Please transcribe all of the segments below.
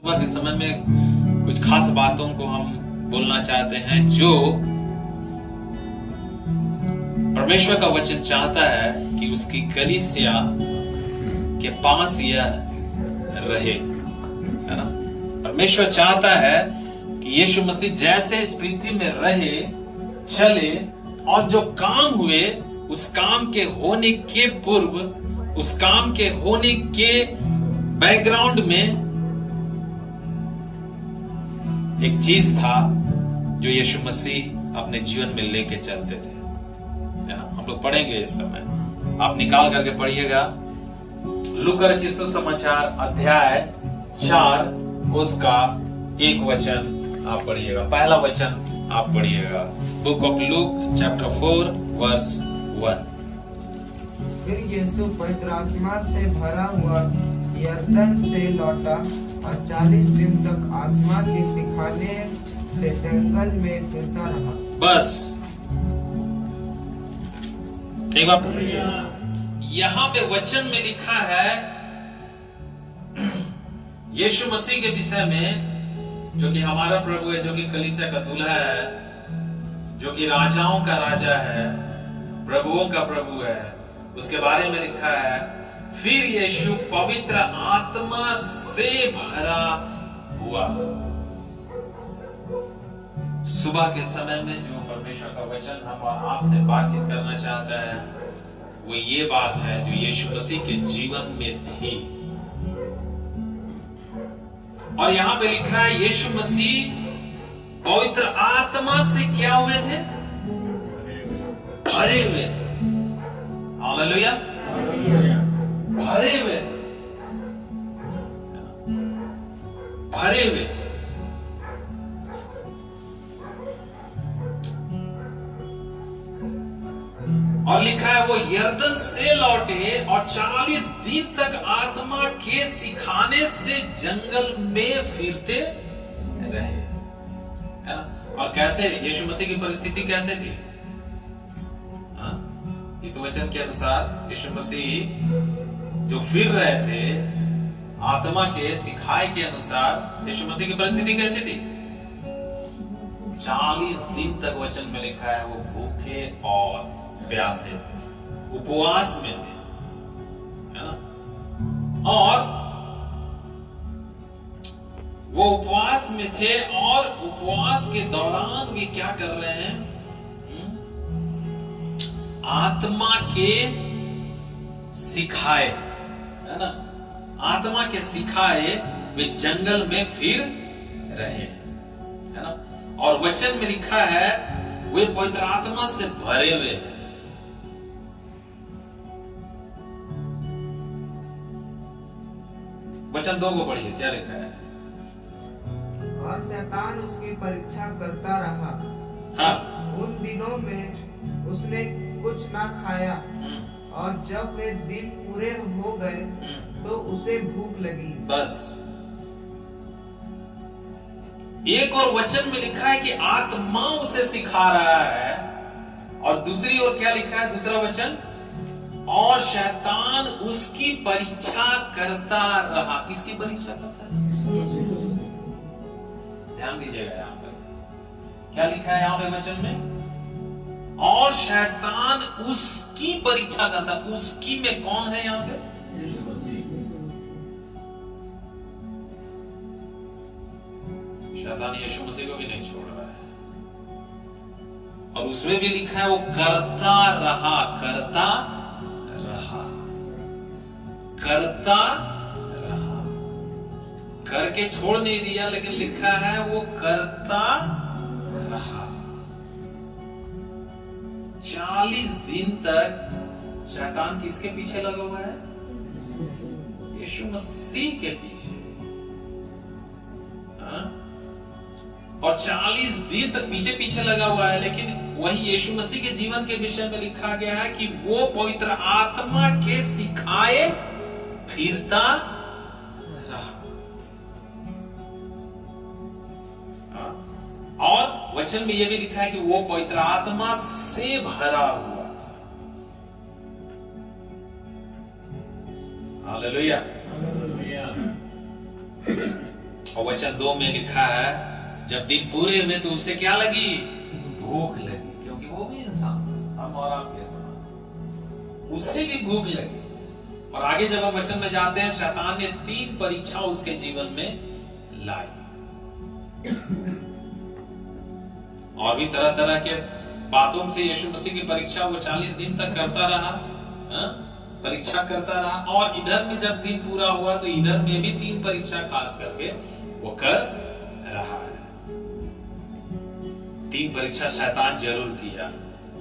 सुबह के समय में कुछ खास बातों को हम बोलना चाहते हैं जो परमेश्वर का वचन चाहता है कि उसकी कलीसिया के पास यह रहे, है ना। परमेश्वर चाहता है कि यीशु मसीह जैसे इस पृथ्वी में रहे, चले और जो काम हुए उस काम के होने के पूर्व, उस काम के होने के बैकग्राउंड में एक चीज था जो यीशु मसीह अपने जीवन में लेके चलते थे, है ना। हम लोग पढ़ेंगे इस समय, आप निकाल करके पढ़िएगा लूका रचित सुसमाचार अध्याय 4 उसका 1 वचन आप पढ़िएगा। पहला वचन आप पढ़िएगा, book of Luke chapter 4 verse 1। फिर यीशु पवित्र आत्मा से भरा हुआ यरदन से लौटा और 40 दिन तक आत्मा के सिखाने से जंगल में फिरता रहा। बस एक बार यहां पे वचन में लिखा है यीशु मसीह के विषय में, जो कि हमारा प्रभु है, जो कि कलीसिया का दूल्हा है, जो कि राजाओं का राजा है, प्रभुओं का प्रभु है। उसके बारे में लिखा है फिर यीशु पवित्र आत्मा से भरा हुआ। सुबह के समय में जो परमेश्वर का वचन हम आपसे बातचीत करना चाहता है वो ये बात है जो यीशु मसीह के जीवन में थी। और यहां पे लिखा है यीशु मसीह पवित्र आत्मा से क्या हुए थे? भरे हुए थे। हालेलुया, भरे हुए थे, भरे हुए थे। और लिखा है वो यरदन से लौटे और 40 दिन तक आत्मा के सिखाने से जंगल में फिरते रहे, है ना। और कैसे यीशु मसीह की परिस्थिति कैसे थी? इस वचन के अनुसार यीशु मसीह जो फिर रहे थे आत्मा के सिखाए के अनुसार, यीशु मसीह की परिस्थिति कैसी थी? 40 दिन तक वचन में लिखा है वो भूखे और प्यासे थे, उपवास में थे, है ना। और वो उपवास में थे और उपवास के दौरान वे क्या कर रहे हैं? आत्मा के सिखाए, है ना, आत्मा के सिखाए वे जंगल में फिर रहे, है ना। और वचन में लिखा है वे पवित्र आत्मा से भरे हुए हैं। वचन 2 को पढ़िए, क्या लिखा है? और शैतान उसकी परीक्षा करता रहा। हाँ। उन दिनों में उसने कुछ ना खाया और जब वे दिन पूरे हो गए तो उसे भूख लगी। बस एक और वचन में लिखा है कि आत्मा उसे सिखा रहा है, और दूसरी ओर क्या लिखा है? दूसरा वचन, और शैतान उसकी परीक्षा करता रहा। किसकी परीक्षा करता है? ध्यान दीजिएगा यहां पर क्या लिखा है यहां पे वचन में, और शैतान उसकी परीक्षा करता। उसकी में कौन है यहां पे? शैतान यीशु मसीह को भी नहीं छोड़ रहा है। और उसमें भी लिखा है वो करता रहा, करता रहा, करता रहा, करके छोड़ नहीं दिया, लेकिन लिखा है वो करता रहा। 40 दिन तक शैतान किसके पीछे लगा हुआ है? यीशु मसीह के पीछे। और 40 दिन तक पीछे पीछे लगा हुआ है, लेकिन वही यीशु मसीह के जीवन के विषय में लिखा गया है कि वो पवित्र आत्मा के सिखाए फिरता रहा। और वचन में यह भी लिखा है कि वो पवित्र आत्मा से भरा हुआ था। हालेलुया। और वचन 2 में लिखा है जब दिन पूरे हुए तो उसे क्या लगी? भूख लगी, क्योंकि वो भी इंसान, हम और आपके समान, उसे भी भूख लगी। और आगे जब हम वचन में जाते हैं, शैतान ने 3 परीक्षा उसके जीवन में लाई, और भी तरह तरह के बातों से यीशु मसीह की परीक्षा वो 40 दिन तक करता रहा, परीक्षा करता रहा। और इधर में जब दिन पूरा हुआ तो इधर में भी 3 परीक्षा खास करके वो कर रहा है। 3 परीक्षा शैतान जरूर किया,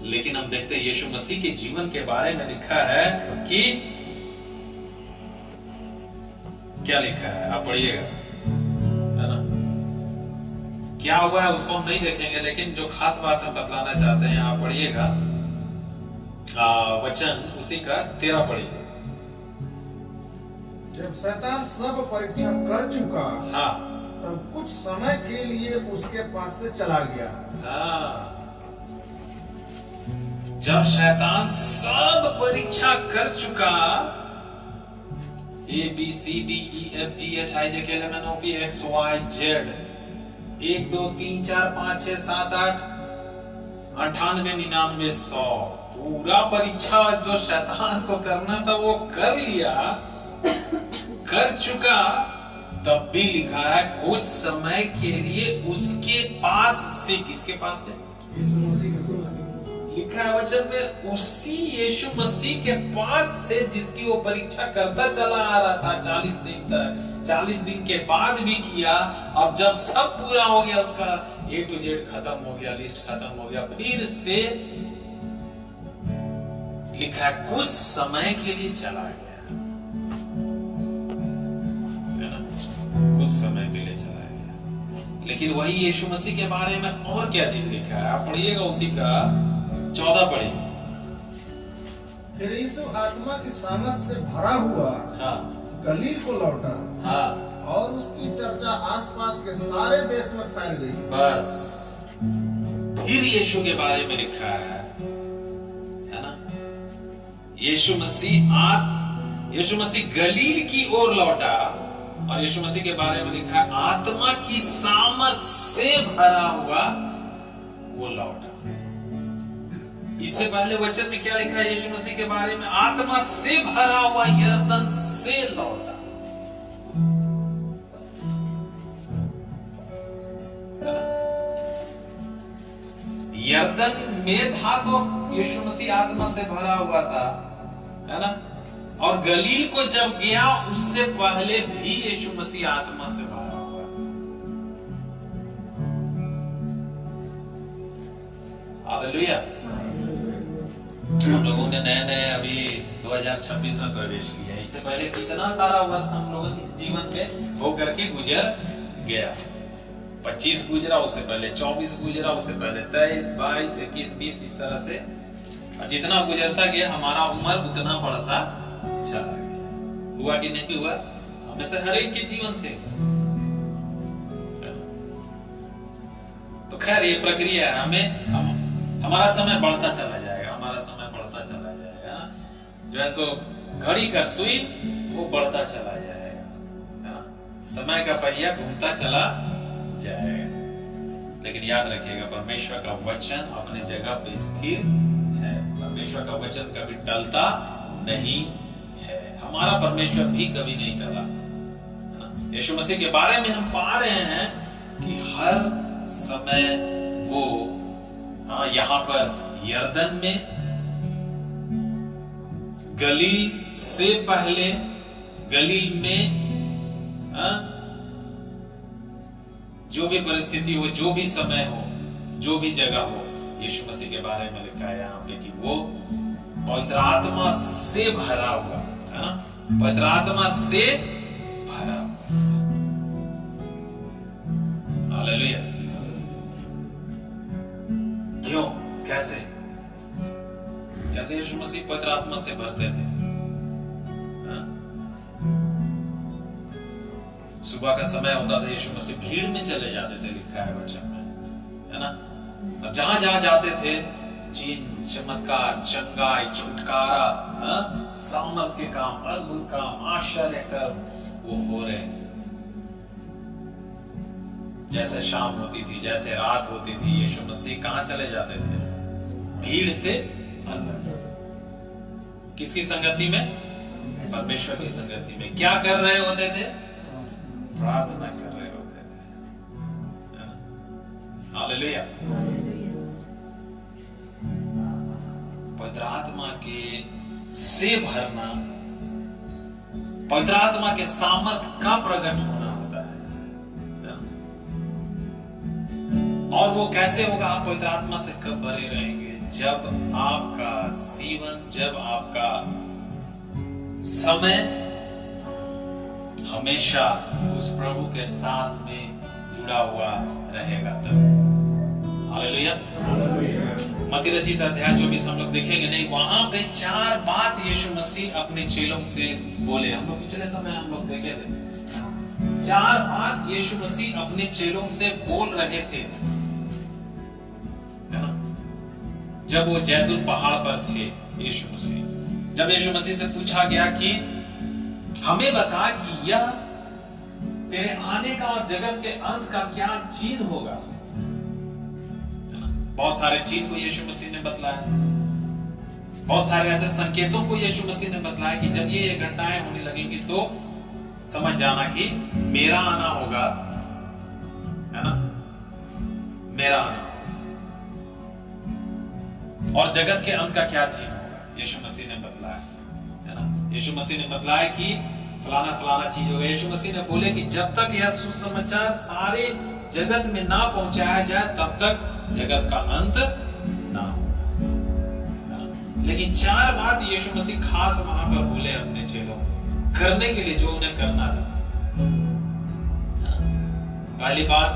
लेकिन हम देखते हैं यीशु मसीह के जीवन के बारे में लिखा है कि क्या लिखा है, आप पढ़िएगा, है ना। क्या हुआ है उसको हम नहीं देखेंगे, लेकिन जो खास बात हम बतलाना चाहते हैं आप पढ़िएगा, वचन उसी का 13 पढ़िए। जब शैतान सब परीक्षा कर चुका, हाँ, तब कुछ समय के लिए उसके पास से चला गया। हाँ, जब शैतान सब परीक्षा कर चुका, ABCDEFGHIJKLMNOPXYZ 1 2 3 4 5 6 7 8 98 99 100 पूरा परीक्षा जो शैतान को करना था वो कर लिया, कर चुका। तब भी लिखा है कुछ समय के लिए उसके पास से, किसके पास से? यीशु मसीह के पास। लिखा है वचन में उसी यीशु मसीह के पास से जिसकी वो परीक्षा करता चला आ रहा था 40 दिन तक। 40 दिन के बाद भी किया। अब जब सब पूरा हो गया, उसका A to Z खत्म हो गया, लिस्ट खत्म हो गया, फिर से लिखा है कुछ समय के लिए चला गया, है ना, कुछ समय के लिए चला गया। लेकिन वही यीशु मसीह के बारे में और क्या चीज लिखा है, आप पढ़िएगा उसी का 14 पढ़िए। फिर यीशु आत्मा की सामर्थ से भरा हुआ, हाँ, गलील को लौटा, हाँ, और उसकी चर्चा आसपास के सारे देश में फैल गई। बस फिर यीशु के बारे में लिखा है ना, यीशु मसीह गलील की ओर लौटा, और यीशु मसीह के बारे में लिखा है आत्मा की सामर्थ से भरा हुआ वो लौटा। इससे पहले वचन में क्या लिखा है यीशु मसीह के बारे में? आत्मा से भरा हुआ यरदन से लौटा। यरदन में था तो यीशु मसीह आत्मा से भरा हुआ था, है ना। और गलील को जब गया उससे पहले भी यीशु मसीह आत्मा से भरा हुआ था। हालेलुया। हम लोगों ने नए अभी 2026 में प्रवेश किया है। इससे पहले कितना सारा वर्ष हम लोगों के जीवन में होकर के गुजर गया। 25 गुजरा, उससे पहले 24 गुजरा, उससे पहले 23, 22, 21, 20, इस तरह से जितना गुजरता गया हमारा उम्र उतना बढ़ता चला गया। हुआ कि नहीं हुआ? हमें से हर एक के जीवन से। तो खैर ये प्रक्रिया है, हमारा समय बढ़ता चला जाएगा, हमारा समय बढ़ता चला जाएगा। जो है सो घड़ी का सुई वो बढ़ता चला जाएगा, है ना। समय का पहिया घूमता चला जाएगा। लेकिन याद रखिएगा परमेश्वर का वचन अपने जगह पे स्थिर है। परमेश्वर का वचन कभी टलता नहीं है। हमारा परमेश्वर भी कभी नहीं टला, है ना। यीशु मसीह के बारे में हम पा रहे हैं कि हर समय वो यहाँ पर यरदन में, गलील से पहले, गलील में जो भी परिस्थिति हो, जो भी समय हो, जो भी जगह हो, यीशु मसीह के बारे में लिखा है यहाँ पे कि वो पवित्र आत्मा से भरा हुआ, है ना, पवित्र आत्मा से भरा हुआ। हालेलुया। क्यों, कैसे यीशु मसीह पवित्र आत्मा से भरते थे? सुबह का समय होता था, यीशु मसीह भीड़ में चले जाते थे, लिखा है वचन में, है ना। और जहां जहां जाते थे चिन्ह, चमत्कार, चंगाई, छुटकारा, सामर्थ के काम, अद्भुत काम, आश्चर्य कर्म वो हो रहे हैं। जैसे शाम होती थी, जैसे रात होती थी, यीशु मसीह कहां चले जाते थे? भीड़ से अलग। किसकी संगति में? परमेश्वर की संगति में। क्या कर रहे होते थे? प्रार्थना कर रहे होते थे। हालेलुया। पवित्र आत्मा के से भरना, पवित्र आत्मा के सामर्थ का प्रकट होना होता है। और वो कैसे होगा? आप पवित्र आत्मा से कब भरे रहेंगे? जब आपका जीवन, जब आपका समय हमेशा उस प्रभु के साथ में जुड़ा हुआ रहेगा तब। हालेलुया। मत्ती रचित अध्याय 24 हम लोग देखेंगे नहीं, वहां पे 4 बात यीशु मसीह अपने चेलों से बोले। हम लोग पिछले समय हम लोग देखे थे 4 बात यीशु मसीह अपने चेलों से बोल रहे थे, है ना? जब वो जैतून पहाड़ पर थे यीशु मसीह, जब यीशु मसीह से पूछा गया कि हमें बता कि यह तेरे आने का और जगत के अंत का क्या चिन्ह होगा, है ना? बहुत सारे चिन्ह को यीशु मसीह ने बतलाया, बहुत सारे ऐसे संकेतों को यीशु मसीह ने बतलाया कि जब ये घटनाएं होने लगेंगी तो समझ जाना कि मेरा आना होगा, है ना? मेरा आना। और जगत के अंत का क्या चिन्ह होगा, यीशु मसीह ने बतलाया, है ना? यीशु मसीह ने बतलाया कि फलाना फलाना चीज होगा। यीशु मसीह ने बोले कि जब तक यह सुसमाचार सारे जगत में ना पहुंचाया जाए तब तक जगत का अंत ना हो। लेकिन 4 बात यीशु मसीह खास वहां पर बोले अपने चेलों करने के लिए, जो उन्हें करना था। पहली बात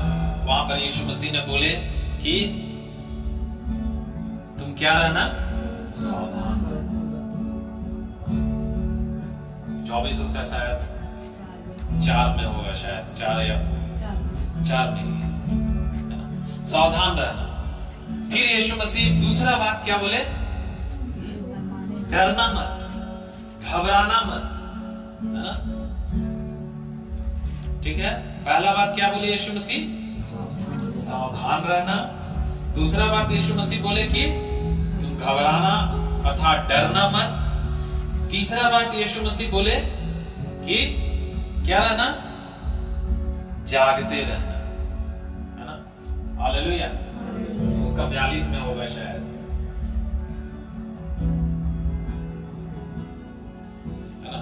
वहां पर यीशु मसीह ने बोले कि तुम क्या रहना? सावधान। 24 उसका शायद 4 में होगा, शायद 4 या 4 में ही है ना? सावधान रहना। फिर यीशु मसीह दूसरा बात क्या बोले? डरना मत, घबराना मत, है ना? ठीक है। पहला बात क्या बोले यीशु मसीह? सावधान रहना। दूसरा बात यीशु मसीह बोले कि तुम घबराना अर्थात डरना मत। तीसरा बात यीशु मसीह बोले कि क्या रहना? जागते रहना, है ना? हालेलुया। उसका 42 में होगा शायद, है ना?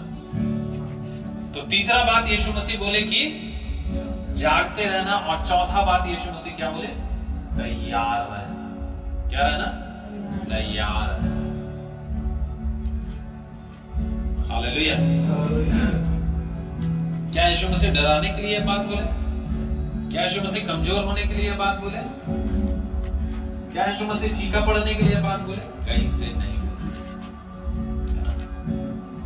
तो तीसरा बात यीशु मसीह बोले कि जागते रहना, और चौथा बात यीशु मसीह क्या बोले? तैयार रहना। क्या रहना? तैयार रहना। हालेलुया। क्या यीशु मसीह डराने के लिए बात बोले? क्या यीशु मसीह कमजोर होने के लिए बात बोले? क्या यीशु मसीह फीका पड़ने के लिए बात बोले? कहीं से नहीं बोले।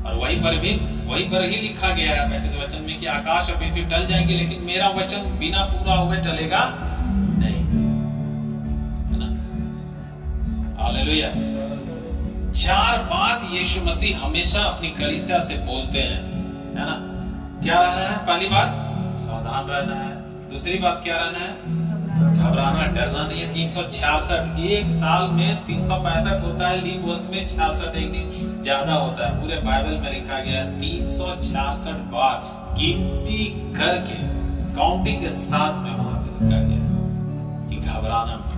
और वहीं पर ही लिखा गया है 35 वचन में कि आकाश और पृथ्वी टल जाएंगे लेकिन मेरा वचन बिना पूरा हुए टलेगा नहीं, है ना? हालेलुया। 4 बात यीशु मसीह हमेशा अपनी कलीसिया से बोलते हैं, है ना? क्या रहना है? पहली बात सावधान रहना है। दूसरी बात क्या रहना है? घबराना डरना नहीं है। 366 एक साल में 365 होता है, लीप वर्ष में 66 एक दिन ज्यादा होता है। पूरे बाइबल में लिखा गया 366 बार गिनती करके, काउंटिंग के साथ में वहां पे लिखा गया कि घबराना मत,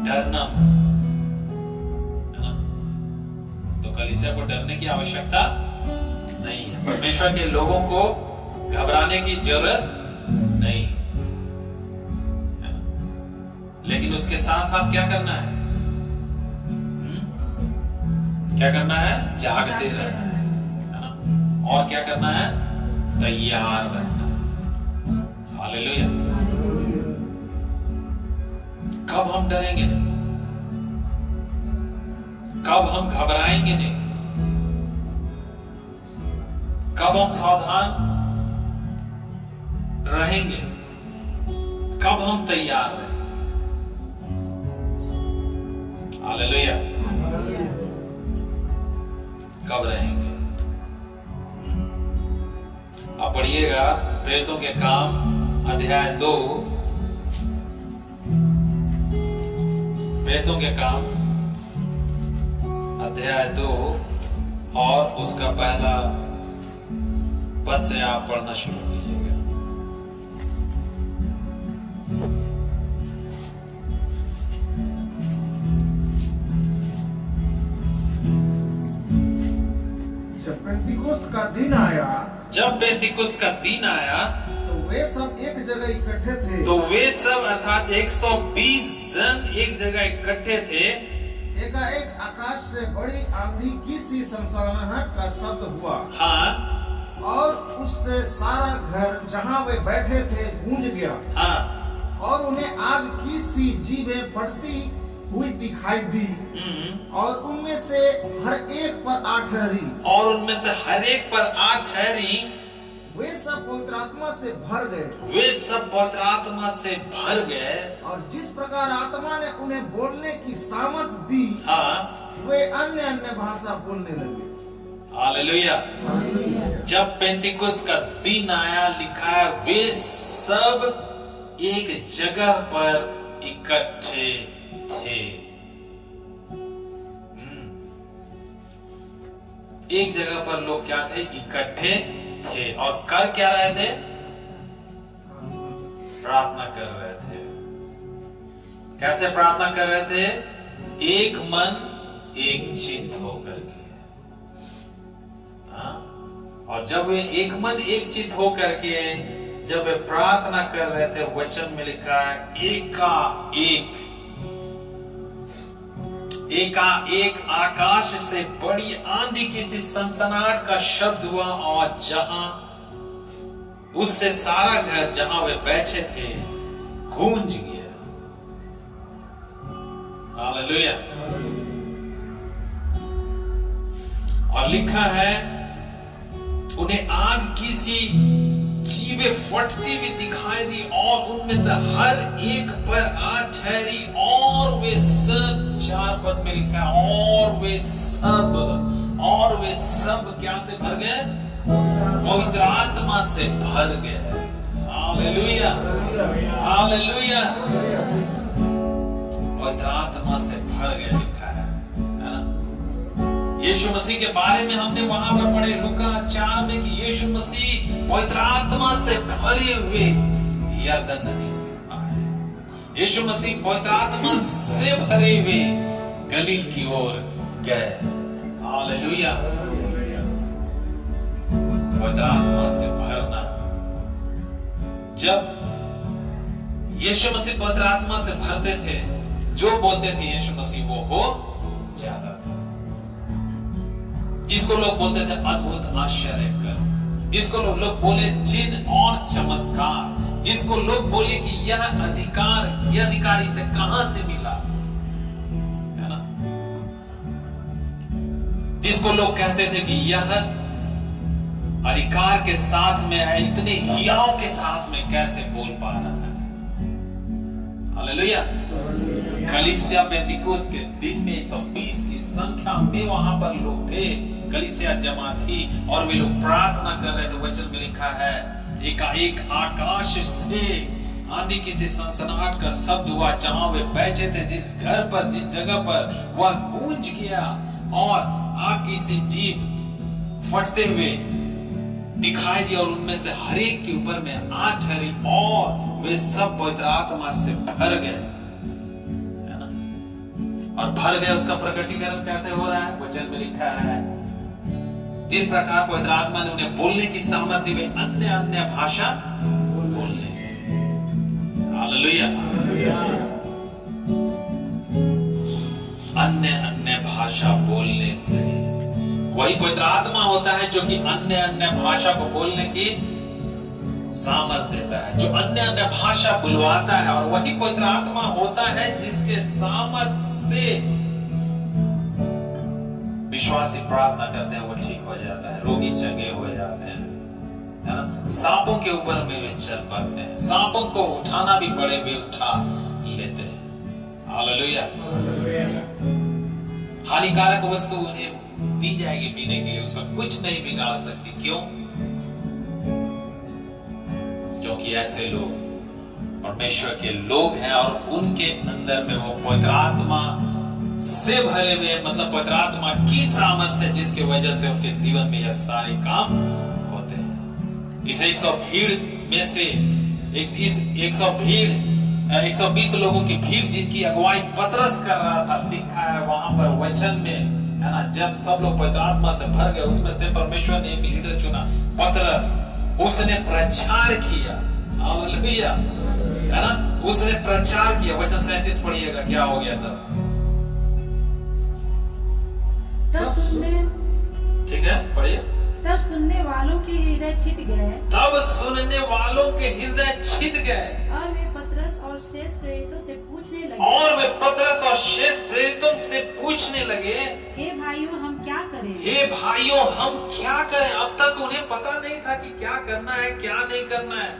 डरना मत, है ना? तो कलीसिया को डरने की आवश्यकता नहीं है। परमेश्वर के लोगों को घबराने की जरूरत नहीं है, लेकिन उसके साथ साथ क्या करना है? क्या करना है? जागते रहना है ना? और क्या करना है? तैयार रहना है। हालेलुया। कब हम डरेंगे नहीं, कब हम घबराएंगे नहीं, कब हम सावधान रहेंगे, कब हम तैयार रहेंगे? हालेलुया। कब रहेंगे? आप पढ़िएगा प्रेरितों के काम अध्याय 2 प्रेतों के काम अध्याय 2 और उसका पहला पद से आप पढ़ना शुरू कीजिएगा। जब पेंतिकुस्त का दिन आया, जब पेंतिकुस्त का दिन आया तो वे सब एक जगह इकट्ठे थे। तो वे सब अर्थात 120 जन एक जगह इकट्ठे थे। एकाएक आकाश से बड़ी आंधी की सी सनसनाहट का शब्द हुआ। हाँ और उससे सारा घर जहाँ वे बैठे थे गूंज गया। हाँ। और उन्हें आग की सी जीभें फटती हुई दिखाई दी। और उनमें से हर एक पर आ ठहरी। और उनमें से हर एक पर आ ठहरी। वे सब पवित्र आत्मा से भर गए। वे सब पवित्र आत्मा से भर गए। और जिस प्रकार आत्मा ने उन्हें बोलने की सामर्थ दी, हाँ, वे अन्य अन्य भाषा बोलने लगे। हालेलुया। जब पेंतिकुस्त का दिन आया, लिखा है वे सब एक जगह पर इकट्ठे थे। एक जगह पर लोग क्या थे? इकट्ठे थे। और कर क्या रहे थे? प्रार्थना कर रहे थे। कैसे प्रार्थना कर रहे थे? एक मन एक चित्त होकर के। और जब वे एक मन एक चित्त होकर के जब वे प्रार्थना कर रहे थे, वचन में लिखा है एकाएक आकाश से बड़ी आंधी की सी सनसनाहट का शब्द हुआ और जहां उससे सारा घर जहां वे बैठे थे गूंज गया। हालेलुया। और लिखा है उन्हें आग की सी जीभें फटती हुई दिखाई दी और उनमें से हर एक पर आ ठहरी। और वे सब, 4 पद में लिखा, और वे सब क्या से भर गए? पवित्र आत्मा से भर गए। Hallelujah, hallelujah. पवित्र आत्मा से भर गए लिखा है ना। यीशु मसीह के बारे में हमने वहां पर पढ़े लूका 4 में कि यीशु मसीह पवित्र आत्मा से भरे हुए यरदन नदी से आए। यीशु मसीह पवित्र आत्मा से भरे हुए गलील की ओर गए। हालेलुया। पवित्र आत्मा से भरना। जब यीशु मसीह पवित्र आत्मा से भरते थे, जो बोलते थे यीशु मसीह वो हो जाता था। जिसको लोग बोलते थे अद्भुत आश्चर्य कर, जिसको लोग बोले चिन्ह और चमत्कार, जिसको लोग बोले कि यह अधिकार इसे कहां से मिला, है ना। जिसको लोग कहते थे कि यह अधिकार के साथ में है, इतने हियाव के साथ में कैसे बोल पा रहा है। हालेलुया। कलीसिया पेंतिकुस्त के दिन में 120 की संख्या में वहां पर लोग थे। कलीसिया जमा थी और वे लोग प्रार्थना कर रहे थे। वचन में लिखा है एकाएक आकाश से आंधी की सी सनसनाहट का शब्द हुआ। जहां वे बैठे थे, जिस घर पर, जिस जगह पर, वह गूंज गया और आग की सी जीभ फटते हुए दिखाई दी और उनमें से हर एक के ऊपर में आ ठहरी और वे सब पवित्र आत्मा से भर गए, है ना। और भर गए उसका प्रकटीकरण कैसे हो रहा है? वचन में लिखा है जिस प्रकार पवित्र आत्मा ने उन्हें बोलने की सामर्थ्य दी, वे अन्य अन्य भाषा बोलने। हालेलुया। अन्य अन्य भाषा बोलने लगे। वही पवित्र आत्मा होता है जो कि अन्य अन्य भाषा को बोलने की सामर्थ्य देता है, जो अन्य अन्य भाषा बुलवाता है। और वही पवित्र आत्मा होता है जिसके सामर्थ्य से विश्वासी प्रार्थना करते हैं, वो ठीक हो जाता है, रोगी चंगे हो जाते हैं, है ना। सांपों के ऊपर में वे चल पाते हैं, सांपों को उठाना भी पड़े वे उठा लेते हैं। हालेलुया। हानिकारक वस्तु उन्हें दी जाएगी पीने के लिए, उसका कुछ नहीं बिगाड़ सकती। क्यों? क्योंकि ऐसे लोग परमेश्वर के लोग हैं और उनके अंदर में वो पवित्र आत्मा से भरे हुए, मतलब पवित्र आत्मा की सामर्थ है जिसकी वजह से उनके जीवन में यह सारे काम होते हैं। इस 100 भीड़ में से 120 लोगों की भीड़ जिनकी अगुवाई पतरस कर रहा था, लिखा है वहां पर वचन में, है ना, जब सब लोग पवित्र आत्मा से भर गए, उसमें से परमेश्वर ने एक लीडर चुना, पतरस। उसने प्रचार किया, हालेलुया, है ना, उसने प्रचार किया। वचन 37 पढ़िएगा, क्या हो गया तब? ठीक है, पढ़िए। तब सुनने वालों के हृदय छिद गए, तब सुनने वालों के हृदय छिद गए, और वे पतरस और शेष प्रेरितों से पूछने लगे, हे भाइयों हम क्या करें? हे भाइयों हम क्या करें? अब तक उन्हें पता नहीं था कि क्या करना है, क्या नहीं करना है।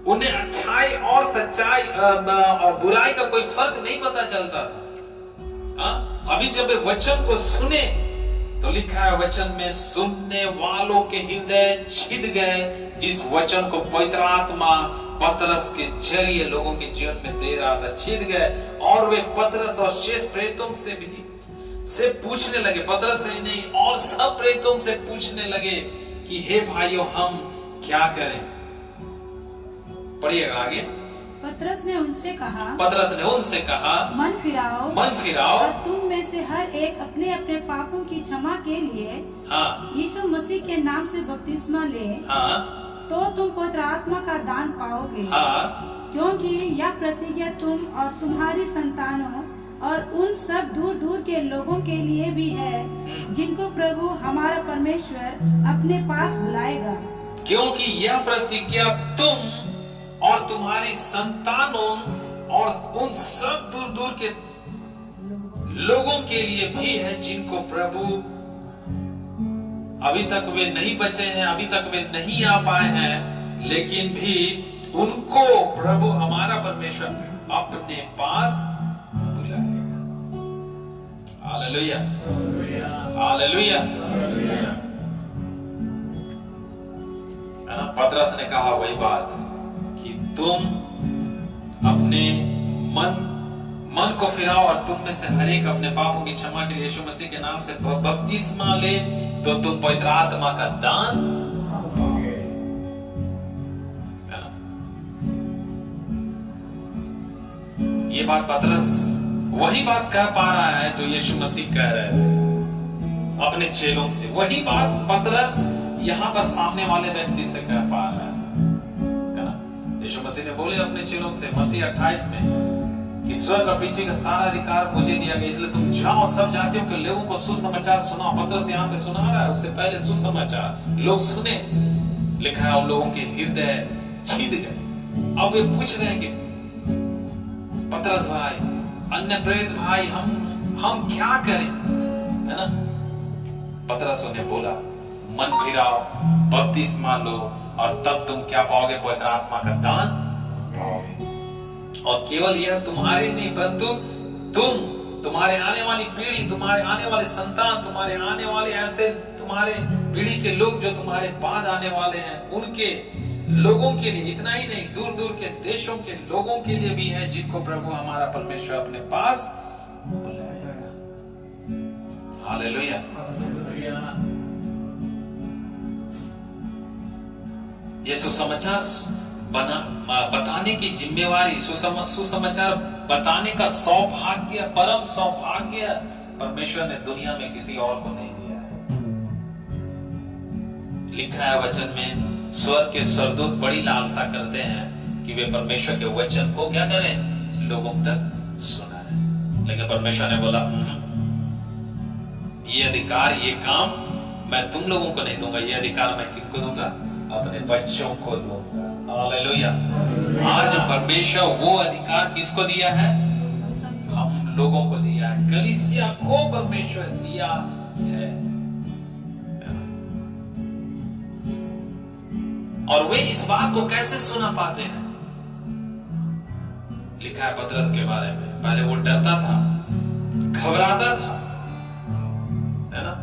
उन्हें अच्छाई और सच्चाई और बुराई का कोई फर्क नहीं पता चलता था। अभी जब वे वचन को सुने तो लिखा है वचन में, सुनने वालों के हृदय छिद गए। जिस वचन को पवित्र आत्मा पतरस के जरिए लोगों के जीवन में दे रहा था, छिद गए। और वे पतरस और शेष प्रेरितों से पूछने लगे, पतरस से नहीं और सब प्रेरितों से पूछने लगे कि हे भाइयों हम क्या करें? पढ़िएगा आगे। पतरस ने उनसे कहा, मन फिराओ और तुम में से हर एक अपने अपने पापों की क्षमा के लिए यीशु मसीह के नाम से बपतिस्मा ले, तो तुम पवित्र आत्मा का दान पाओगे। क्योंकि यह प्रतिज्ञा तुम और तुम्हारी संतानों और उन सब दूर दूर के लोगों के लिए भी है जिनको प्रभु हमारा परमेश्वर अपने पास बुलाएगा। क्योंकि यह प्रतिज्ञा तुम और तुम्हारी संतानों और उन सब दूर दूर के लोगों के लिए भी है जिनको प्रभु, अभी तक वे नहीं बचे हैं, अभी तक वे नहीं आ पाए हैं, लेकिन भी उनको प्रभु हमारा परमेश्वर अपने पास बुलाएगा। Hallelujah, hallelujah. पतरस ने कहा वही बात कि तुम अपने मन को फिराओ और तुम में से हर एक अपने पापों की क्षमा के लिए यीशु मसीह के नाम से बपतिस्मा ले, तो तुम पवित्र आत्मा का दान पाओगे। ये बात पतरस वही बात कह पा रहा है जो यीशु मसीह कह रहे थे अपने चेलों से। वही बात पतरस यहाँ पर सामने वाले व्यक्ति से कह पा रहा है ना। यीशु मसीह ने बोले अपने चेलों से मत्ती 28 में कि स्वर्ग और पृथ्वी का सारा अधिकार मुझे दिया गया, इसलिए तुम जाओ सब जातियों के लोगों को सुसमाचार सुनाओ। पतरस यहाँ पे सुना रहा है, उससे पहले सुसमाचार लोग सुने। लिखा है उन लोगों के हृदय छिद गए। अब वे पूछ रहे हैं कि पतरस भाई, अन्य प्रेरित भाई, हम क्या करें, है ना। पतरस ने बोला मन फिराओ, बपतिस्मा लो और तब तुम क्या पाओगे? पवित्र आत्मा का दान पाओगे। और केवल यह तुम्हारे नहीं परंतु तुम, तुम्हारे आने वाली पीढ़ी, तुम्हारे आने वाले संतान, तुम्हारे आने वाले ऐसे तुम्हारे पीढ़ी के लोग जो तुम्हारे बाद आने वाले हैं, उनके लोगों के लिए, इतना ही नहीं दूर दूर के देशों के लोगों के लिए भी है जिनको प्रभु हमारा परमेश्वर अपने पास बुलाएगा। हालेलुया। ये सुसमाचार बताने की जिम्मेवारी, सुसमाचार बताने का सौभाग्य, परम सौभाग्य परमेश्वर ने दुनिया में किसी और को नहीं दिया है। लिखा है वचन में, स्वर्ग के स्वर्गदूत बड़ी लालसा करते हैं कि वे परमेश्वर के वचन को क्या करें? लोगों तक सुनाएं। लेकिन परमेश्वर ने बोला ये अधिकार, ये काम मैं तुम लोगों को नहीं दूंगा। ये अधिकार मैं किनको दूंगा? अपने बच्चों को दूंगा। हालेलुया। आज परमेश्वर वो अधिकार किसको दिया है? हम लोगों को दिया है, कलीसिया को परमेश्वर दिया है। और वे इस बात को कैसे सुना पाते हैं? लिखा है पतरस के बारे में, पहले वो डरता था, घबराता था, है ना।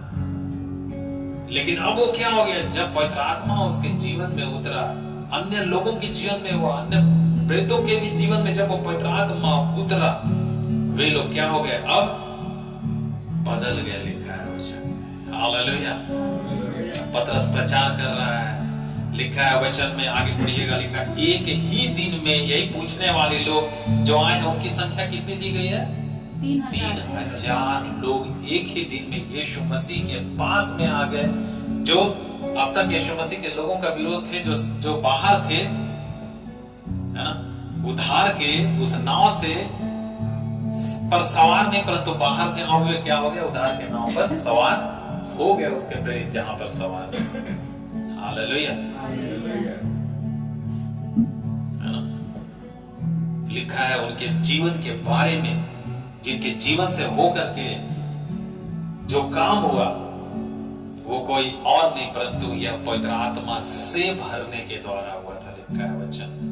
लेकिन अब वो क्या हो गया? जब पवित्र आत्मा उसके जीवन में उतरा, अन्य लोगों के जीवन में, वो अन्य प्रेतों के भी जीवन में जब वो पवित्र आत्मा उतरा, वे लोग क्या हो गए? अब बदल गए, लिखा है वचन। हालेलुया। पतरस प्रचार कर रहा है, लिखा है वचन में, आगे पढ़िएगा, लिखा है एक ही दिन में यही पूछने वाले लोग जो आए हैं उनकी संख्या कितनी दी गई है? 3000 लोग एक ही दिन में यीशु मसीह के पास में आ गए। जो अब तक यीशु मसीह के लोगों का विरोध थे, जो बाहर थे, है ना, उधार के उस नाव से पर सवार नहीं, परंतु बाहर थे, अब वे क्या हो गया? उधार के नाव पर सवार हो गए, उसके प्रेरित जहां पर सवार। हालेलुया। है ना, लिखा है उनके जीवन के बारे में, जिनके जीवन से होकर के जो काम हुआ वो कोई और नहीं परंतु यह पवित्र आत्मा से भरने के द्वारा हुआ था, लिखा है वचन में।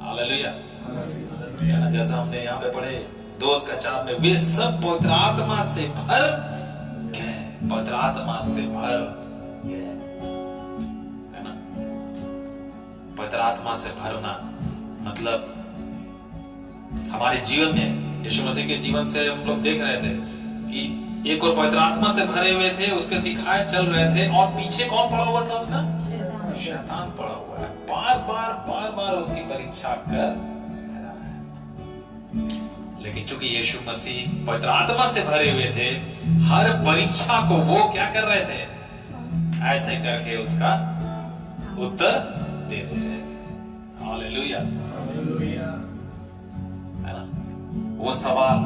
हालेलुया। जैसा हमने यहाँ पे पढ़े 2:4 में, वे सब पवित्र आत्मा से भर गए, पवित्र आत्मा से भर गए, है ना। पवित्र आत्मा से भरना मतलब हमारे जीवन में यीशु मसीह के जीवन से हम लोग देख रहे थे कि एक और पवित्र आत्मा से भरे हुए थे, उसके सिखाए चल रहे थे, और पीछे कौन पड़ा हुआ था? उसका शैतान पड़ा हुआ है, बार बार उसकी परीक्षा कर रहा है। लेकिन चूंकि यीशु मसीह पवित्र आत्मा से भरे हुए थे, हर परीक्षा को वो क्या कर रहे थे? ऐसे करके उसका उत्तर दे रहे थे। हालेलुया। है ना, वो सवाल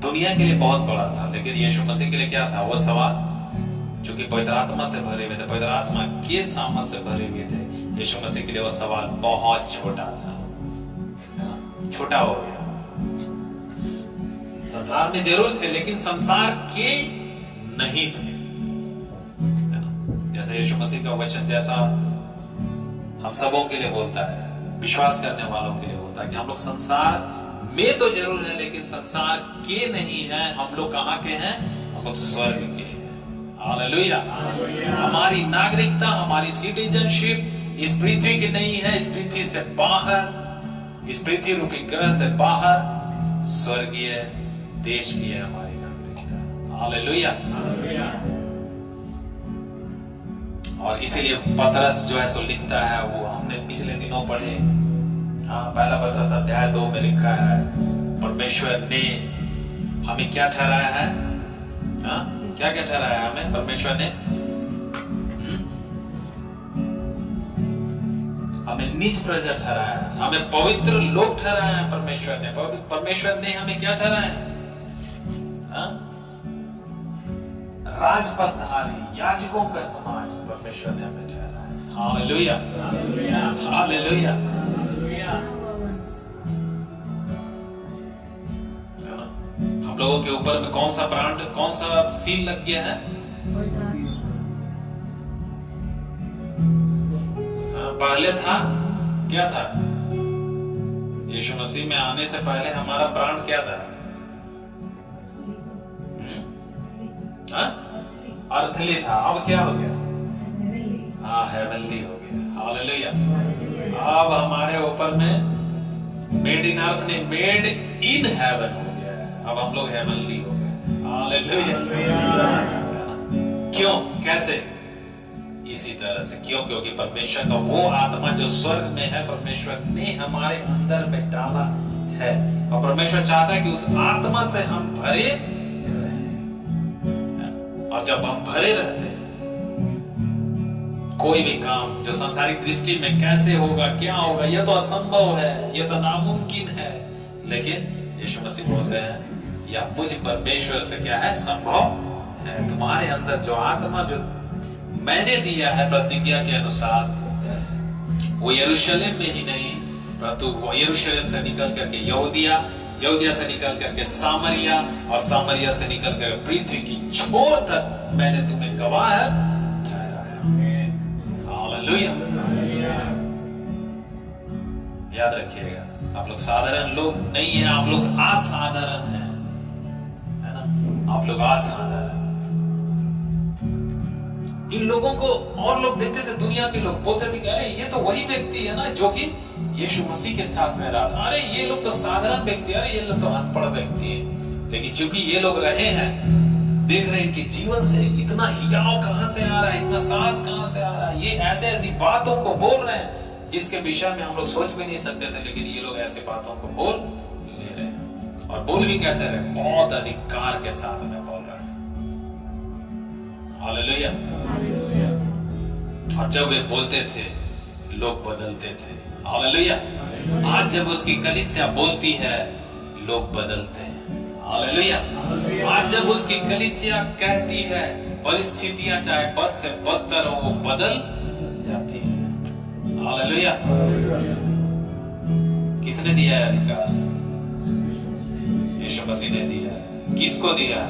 दुनिया के लिए बहुत बड़ा था, लेकिन यीशु मसीह के लिए क्या था? वो सवाल, चूंकि पवित्र आत्मा से भरे हुए थे, पवित्र आत्मा के सामन से भरे हुए थे, यीशु मसीह के लिए वो सवाल बहुत छोटा था, छोटा हो गया। संसार में जरूर थे, लेकिन संसार के नहीं थे, है ना। जैसे यीशु मसीह का वचन जैसा हम सबों के लिए बोलता है, विश्वास करने वालों के लिए बोलता है कि हम लोग संसार में तो जरूर है, लेकिन संसार के नहीं है। हम लोग कहाँ के हैं? हम लोग स्वर्ग के हैं। हालेलुया। हमारी नागरिकता, हमारी सिटीजनशिप इस पृथ्वी की नहीं है, इस पृथ्वी से बाहर, इस पृथ्वी रूपी ग्रह से बाहर स्वर्गीय देश की है हमारी नागरिकता। हालेलुया। और इसीलिए पतरस जो है सो लिखता है, वो हमने पिछले दिनों पढ़े, हाँ, पहला पतरस अध्याय 2 में लिखा है, परमेश्वर ने हमें क्या ठहराया है? हाँ, क्या क्या ठहराया है हमें? परमेश्वर ने हमें नीच प्रजा ठहराया है, हमें पवित्र लोग ठहराया है। परमेश्वर ने हमें क्या ठहराया है? हाँ? राजपथधारी याजकों का समाज परमेश्वर ने हमें ठहराया है। हालेलुया। हालेलुया। हम लोगों के ऊपर में कौन सा ब्रांड, कौन सा सील लग गया है? पहले था क्या था? यीशु मसीह में आने से पहले हमारा ब्रांड क्या था? अर्थली था। अब क्या हो गया? हाँ, हेवनली हो गया। हालेलुया। अब हमारे ऊपर में मेड इन अर्थ नहीं, मेड इन हेवन हो गया है। अब हम लोग हेवनली हो गए। हालेलुया। क्यों? कैसे? इसी तरह से। क्यों? क्योंकि परमेश्वर का वो आत्मा जो स्वर्ग में है, परमेश्वर ने हमारे अंदर में डाला है, और परमेश्वर चाहता है कि उस आत्मा से हम भरे रहें। और जब हम भरे रहते हैं, कोई भी काम जो संसारिक दृष्टि में कैसे होगा, क्या होगा, यह तो असंभव है, यह तो नामुमकिन है, लेकिन यीशु मसीह बोल रहे हैं यह मुझ परमेश्वर से क्या है? संभव है। तुम्हारे अंदर जो आत्मा जो मैंने दिया है प्रतिज्ञा के अनुसार, वो यरूशलेम में ही नहीं, परंतु वो यरूशलेम से निकल करके यहूदिया से निकल करके सामरिया, और सामरिया से निकल कर पृथ्वी की छोर तक मैंने तुम्हें गवाह ठहराया। हालेलुया। याद रखिएगा, आप लोग साधारण लोग नहीं हैं, आप लोग असाधारण हैं, है ना। आप लोग असाधारण। इन लोगों को और लोग देखते थे, दुनिया के लोग बोलते थे कि अरे ये तो वही व्यक्ति है ना जो कि यीशु मसीह के साथ में रहा था, अरे ये लोग तो साधारण व्यक्ति, अरे ये लोग तो अनपढ़ व्यक्ति है। लेकिन चूंकि ये लोग रहे हैं, देख रहे हैं कि जीवन से इतना हियाव कहां से आ रहा है, इतना साहस कहां से आ रहा है, ये ऐसे ऐसी बातों को बोल रहे हैं जिसके विषय में हम लोग सोच भी नहीं सकते थे, लेकिन ये लोग ऐसे बातों को बोल ले रहे हैं। और बोल भी कैसे रहे, बहुत अधिकार के साथ में बोल रहे हैं। हालेलुया। और जब वे बोलते थे लोग बदलते थे। हालेलुया। आज जब उसकी कलीसिया बोलती है लोग बदलते हैं। हालेलुया। आज जब उसकी कलीसिया कहती है, परिस्थितियां चाहे बद से बदतर हो, वो बदल जाती है। हालेलुया। किसने दिया है अधिकार? यीशु मसीह ने दिया है। किसको दिया?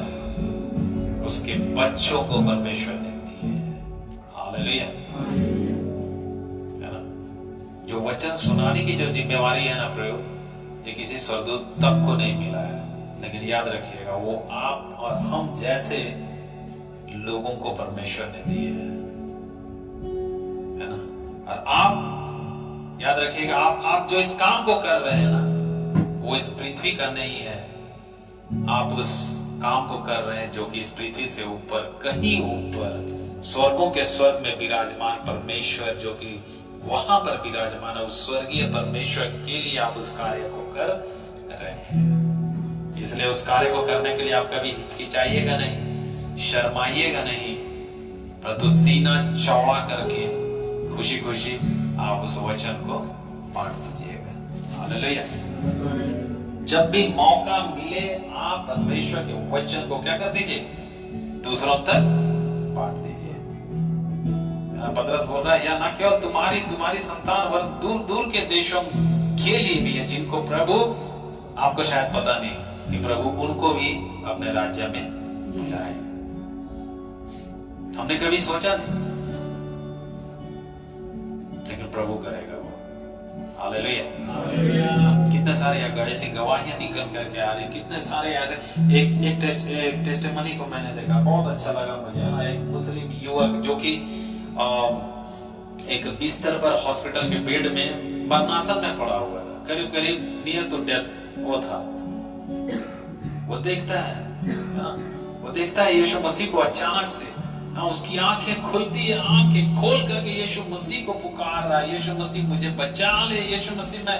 उसके बच्चों को परमेश्वर ने दी है। हालेलुया। है ना? जो वचन सुनाने की जो जिम्मेवारी है ना प्रयोग, ये किसी स्वर्गदूत तक को नहीं मिला है, लेकिन याद रखिएगा वो आप और हम जैसे लोगों को परमेश्वर ने दी है ना? और आप याद रखिएगा, आप जो इस काम को कर रहे हैं ना, वो इस पृथ्वी का नहीं है। आप उस काम को कर रहे हैं जो कि इस पृथ्वी से ऊपर, कहीं ऊपर स्वर्गों के स्वर्ग में विराजमान परमेश्वर, जो कि वहां पर विराजमान है, उस स्वर्गीय परमेश्वर के लिए आप उस कार्य को कर रहे हैं। इसलिए उस कार्य को करने के लिए आप कभी हिचकिचाइएगा नहीं, शर्माइएगा नहीं, परंतु सीना चौड़ा करके खुशी खुशी आप उस वचन को बांट दीजिएगा। हालेलुया। जब भी मौका मिले आप परमेश्वर के वचन को क्या कर दीजिए, दूसरों तक बांट दीजिए। पतरस बोल रहा है, या ना केवल तुम्हारी संतान वरन दूर दूर के देशों के लिए भी है, जिनको प्रभु, आपको शायद पता नहीं कि प्रभु उनको भी अपने राज्य में बुलाए। हमने कभी सोचा नहीं, लेकिन प्रभु करेगा वो। हालेलुया। कितने सारे ऐसी गवाहियां निकल करके आ रही, कितने सारे ऐसे। एक टेस्टिमनी को मैंने देखा, बहुत अच्छा लगा मुझे। एक मुस्लिम युवक जो कि एक बिस्तर पर हॉस्पिटल के बेड में मरणासन में पड़ा हुआ था, करीब करीब नियर टू डेथ वो था। वो देखता है यीशु मसीह को अचानक से, उसकी आंखें खुलती है, आंखें खोल करके यीशु मसीह को पुकार रहा है, यीशु मसीह मुझे बचा ले, यीशु मसीह मैं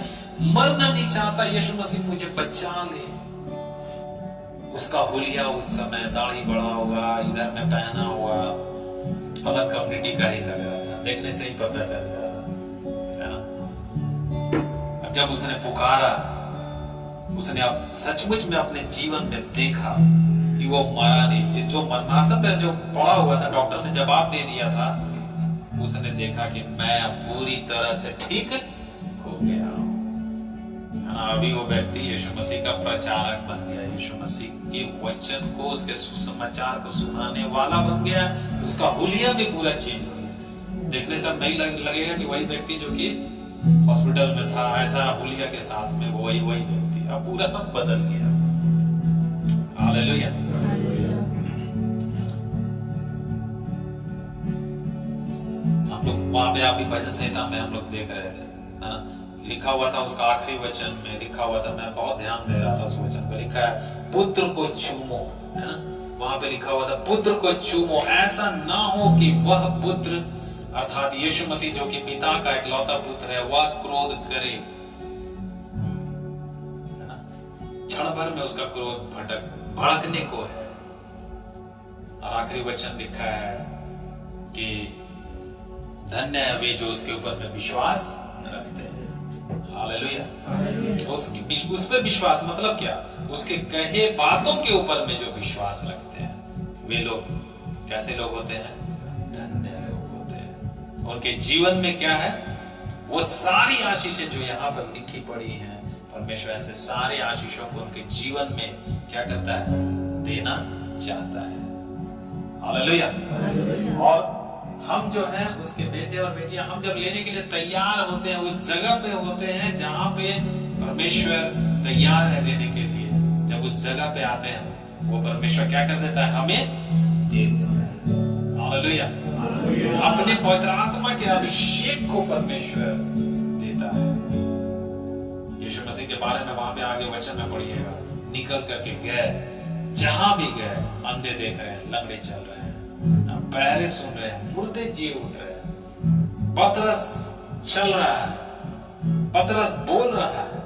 मरना नहीं चाहता, यीशु मसीह मुझे बचा ले। उसका हुलिया उस समय दाढ़ी बढ़ा हुआ, इधर में पहना हुआ, अलग कम्युनिटी का ही लग रहा था, देखने से ही पता चल रहा है ना। अब जब उसने पुकारा, उसने अब सचमुच में अपने जीवन में देखा कि वो मरा नहीं, जो मरणासन पे जो पड़ा हुआ था, डॉक्टर ने जवाब दे दिया था, उसने देखा कि मैं पूरी तरह से ठीक हो गया हूं। अभी वो व्यक्ति यीशु मसीह का प्रचारक बन गया, यीशु मसीह के वचन को, उसके सुसमाचार को सुनाने वाला बन गया। उसका हुलिया भी पूरा चेंज हो गया। देखने से नहीं लगेगा कि वही व्यक्ति जो कि हॉस्पिटल में था, ऐसा हुलिया के साथ में वही व्यक्ति अब पूरा बदल गया। हालेलुया। हम लोग वहां पे आपकी भजन संहिता में हम लोग देख रहे थे, है ना, लिखा हुआ था उसका आखिरी वचन में लिखा हुआ था, मैं बहुत ध्यान दे रहा था उस वचन पर, लिखा है पुत्र को चूमो, है ना, वहां पे लिखा हुआ था पुत्र को चूमो, ऐसा ना हो कि वह पुत्र अर्थात यीशु मसीह जो कि पिता का इकलौता पुत्र है, वह क्रोध करे, है ना, क्षण भर में उसका क्रोध भड़कने को है। और आखिरी वचन लिखा है कि धन्य है वे जो उसके ऊपर में विश्वास रखते हैं। हालेलुया। उस पे विश्वास मतलब क्या? उसके कहे बातों के ऊपर में जो विश्वास रखते हैं, वे लोग कैसे लोग होते हैं? धन्य लोग होते हैं। उनके जीवन में क्या है? वो सारी आशीषें जो यहाँ पर लिखी पड़ी हैं, परमेश्वर ऐसे सारे आशीषों को उनके जीवन में क्या करता है? देना चाहता है। हालेलुया। और हम जो हैं उसके बेटे और बेटियां, हम जब लेने के लिए तैयार होते हैं, उस जगह पे होते हैं जहां पे परमेश्वर तैयार है देने के लिए। जब उस जगह पे आते हैं, वो परमेश्वर क्या कर देता है? हमें दे देता है। हालेलुया। अपने पवित्र आत्मा के अभिषेक को परमेश्वर देता है। यीशु मसीह के बारे में वहां पे आगे वचन में पढ़िएगा, निकल करके गए, जहां भी गए अंधे देख रहे हैं, लंगड़े चल रहे हैं, बहरे सुन रहे हैं, मुर्दे जी उठ रहे हैं, पतरस चल रहा है, पतरस बोल रहा है,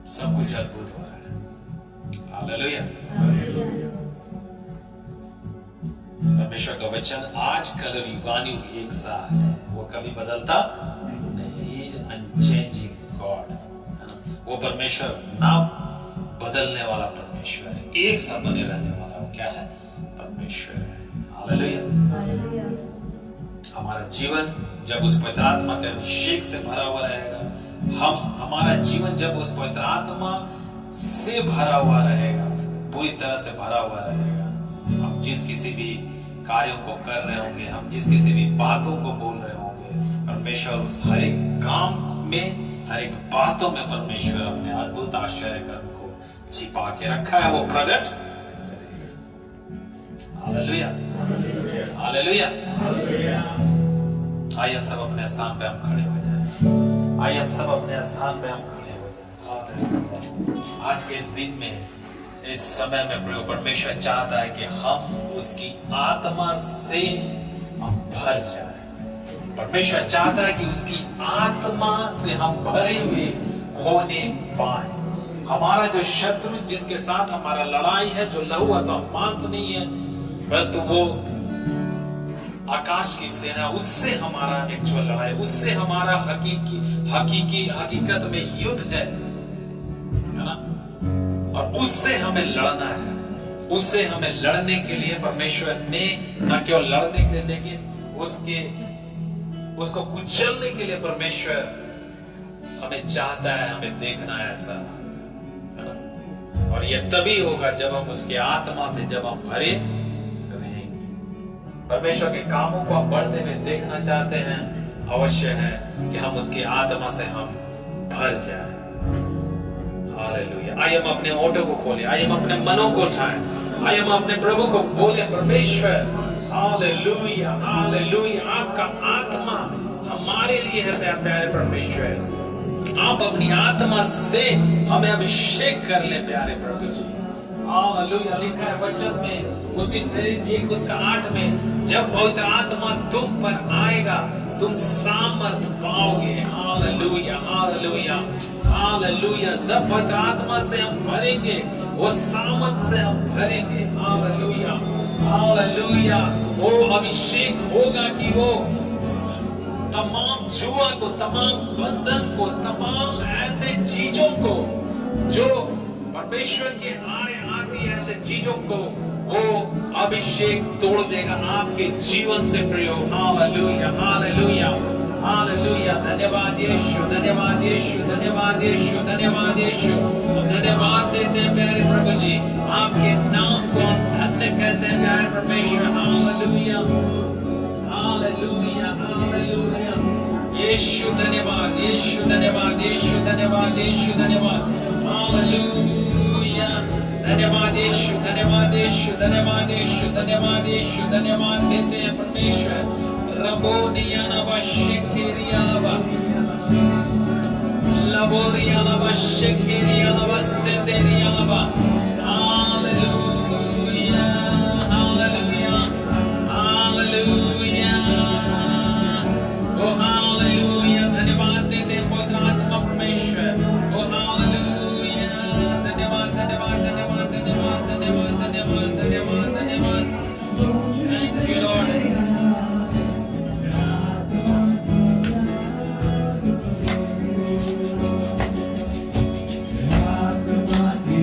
सब कुछ अद्भुत हो रहा है। हालेलुया। परमेश्वर का वचन आज कल और युगानुयुग एक सा है, वो कभी बदलता नहीं। He is unchanging God, है ना? वो परमेश्वर ना बदलने वाला परमेश्वर है, एक सा बने रहने वाला। वो क्या है? परमेश्वर है। हालेलुया। हमारा जीवन जब उस पवित्र आत्मा के अभिषेक से भरा हुआ रहेगा, हमारा जीवन जब उस पवित्र आत्मा से भरा हुआ रहेगा, पूरी तरह से भरा हुआ रहेगा, हम जिस किसी भी कार्यों को कर रहे होंगे, हम जिस किसी भी बातों को बोल रहे होंगे, परमेश्वर उस हर एक काम में, हर एक बातों में परमेश्वर अपने अद्भुत आश्चर्य कर्म को छिपा के रखा है, वो प्रकट करेगा। हालेलुया। हालेलुया। आइए हम सब अपने स्थान पे हम खड़े हो जाएं। आइए हम सब अपने स्थान पे हम खड़े हो जाएं। आज के इस दिन में, इस समय में प्रभु परमेश्वर चाहता है कि हम उसकी आत्मा से हम भर जाएं। परमेश्वर चाहता है कि उसकी आत्मा से हम भरे हुए होने पाए। हमारा जो शत्रु जिसके साथ हमारा लड़ाई है, जो लहू अथवा मांस नहीं है, परंतु वो आकाश की सेना, उससे हमारा एक्चुअल लड़ाई, उससे हमारा हकीकत में युद्ध है ना? और उससे हमें लड़ना है। उससे हमें लड़ने के लिए परमेश्वर ने न केवल लड़ने के लिए, लेकिन उसको कुचलने के लिए परमेश्वर हमें चाहता है, हमें देखना है ऐसा। और यह तभी होगा जब हम उसके आत्मा से, जब हम भरे रहेंगे। परमेश्वर के कामों को हम बढ़ते हुए देखना चाहते हैं, अवश्य है कि हम उसकी आत्मा से हम भर जाएं। हालेलुया। आइए हम अपने ओठों को खोलें, आइए हम अपने मनों को उठाएं, आइए हम अपने प्रभु को बोले, परमेश्वर हालेलुया, हालेलुया, आपका आत्मा हमारे लिए है प्यारे परमेश्वर। आप अपनी आत्मा से हमें अभिषेक कर ले प्यारे प्रभु जी। हालेलुया। लिखा है वचन में, उसी प्रेरित 1:8 में, जब पवित्र आत्मा तुम पर आएगा तुम सामर्थ पाओगे। Hallelujah, hallelujah, hallelujah. जब पवित्र आत्मा से हम भरेंगे, वो सामर्थ से हम भरेंगे। Hallelujah, hallelujah. वो अभिषेक होगा कि वो तमाम जुआ को, तमाम बंधन को, तमाम ऐसे चीजों को जो परमेश्वर के आने आती ऐसे चीजों को वो अभिषेक तोड़ देगा आपके जीवन से प्रियो। Hallelujah, hallelujah, hallelujah. धन्यवाद यीशु, धन्यवाद यीशु, धन्यवाद यीशु, धन्यवाद यीशु। धन्यवाद देते हैं प्यारे प्रभु जी, आपके नाम को हम धन्य कहते हैं प्यारे परमेश्वर। Hallelujah, hallelujah, hallelujah. यीशु धन्यवाद, यीशु धन्यवाद, यीशु धन्यवाद, यीशु धन्यवाद। हालेलुया। धन्यवाद यीशु, धन्यवाद यीशु, धन्यवाद यीशु, धन्यवाद यीशु, धन्यवाद देते हैं परमेश्वर। रबोनिया नवा शेकेरिया नवा, लबोरिया नवा शेकेरिया नवा, सेतेरिया नवा। Hallelujah, hallelujah, hallelujah. ओ हालेलुया। धन्यवाद देते हैं पवित्र आत्मा परमेश्वर। ओ हालेलुया। धन्यवाद, धन्यवाद, धन्यवाद, धन्यवाद, धन्यवाद, धन्यवाद, धन्यवाद, धन्यवाद। Thank you Lord. आत्मा की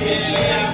मिले